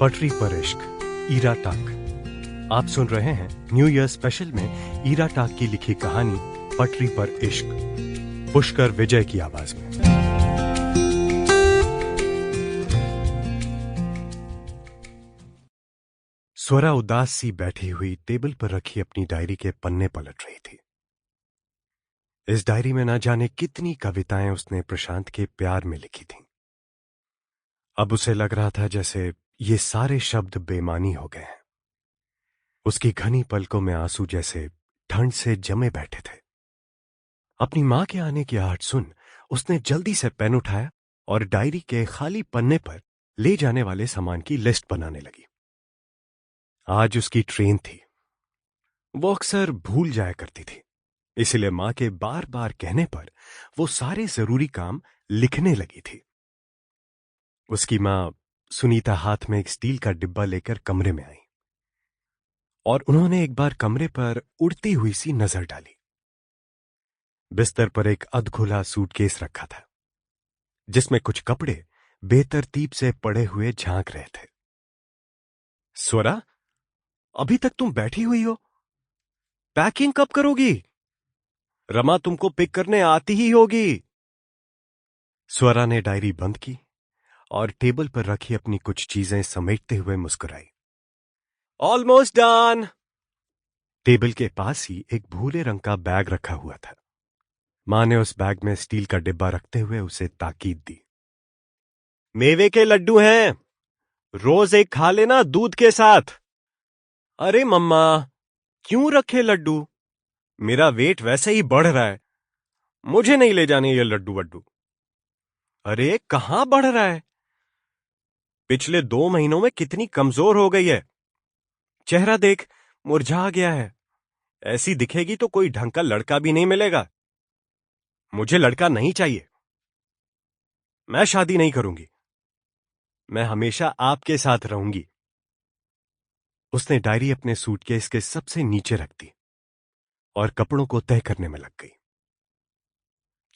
पटरी पर इश्क, ईरा टाक। आप सुन रहे हैं न्यू ईयर स्पेशल में ईरा टाक की लिखी कहानी पटरी पर इश्क, पुष्कर विजय की आवाज में। स्वरा उदास सी बैठी हुई टेबल पर रखी अपनी डायरी के पन्ने पलट रही थी। इस डायरी में ना जाने कितनी कविताएं उसने प्रशांत के प्यार में लिखी थीं। अब उसे लग रहा था जैसे ये सारे शब्द बेमानी हो गए हैं। उसकी घनी पलकों में आंसू जैसे ठंड से जमे बैठे थे। अपनी मां के आने की आहट सुन उसने जल्दी से पेन उठाया और डायरी के खाली पन्ने पर ले जाने वाले सामान की लिस्ट बनाने लगी। आज उसकी ट्रेन थी। वो अक्सर भूल जाया करती थी, इसलिए मां के बार बार कहने पर वो सारे जरूरी काम लिखने लगी थी। उसकी मां सुनीता हाथ में एक स्टील का डिब्बा लेकर कमरे में आई और उन्होंने एक बार कमरे पर उड़ती हुई सी नजर डाली। बिस्तर पर एक अधखुला सूटकेस रखा था जिसमें कुछ कपड़े बेतरतीब से पड़े हुए झांक रहे थे। स्वरा, अभी तक तुम बैठी हुई हो? पैकिंग कब करोगी? रमा तुमको पिक करने आती ही होगी। स्वरा ने डायरी बंद की और टेबल पर रखी अपनी कुछ चीजें समेटते हुए मुस्कुराई। Almost done. टेबल के पास ही एक भूरे रंग का बैग रखा हुआ था। मां ने उस बैग में स्टील का डिब्बा रखते हुए उसे ताकीद दी। मेवे के लड्डू हैं, रोज एक खा लेना दूध के साथ। अरे मम्मा, क्यों रखे लड्डू? मेरा वेट वैसे ही बढ़ रहा है, मुझे नहीं ले जाने ये लड्डू वड्डू। अरे कहां बढ़ रहा है? पिछले 2 महीनों में कितनी कमजोर हो गई है। चेहरा देख, मुरझा गया है। ऐसी दिखेगी तो कोई ढंग का लड़का भी नहीं मिलेगा। मुझे लड़का नहीं चाहिए। मैं शादी नहीं करूंगी। मैं हमेशा आपके साथ रहूंगी। उसने डायरी अपने सूटकेस के सबसे नीचे रख दी और कपड़ों को तय करने में लग गई।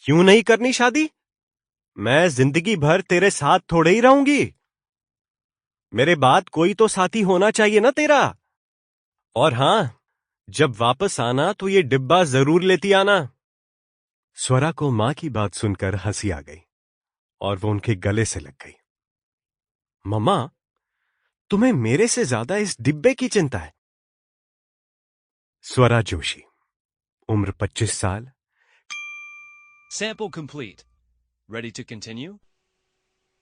क्यों नहीं करनी शादी? मैं जिंदगी भर तेरे साथ थोड़े ही रहूंगी। मेरे बाद कोई तो साथी होना चाहिए ना तेरा। और हां, जब वापस आना तो ये डिब्बा जरूर लेती आना। स्वरा को मां की बात सुनकर हंसी आ गई और वो उनके गले से लग गई। मम्मा, तुम्हें मेरे से ज्यादा इस डिब्बे की चिंता है। स्वरा जोशी, उम्र 25 साल। Sample complete. Ready to continue?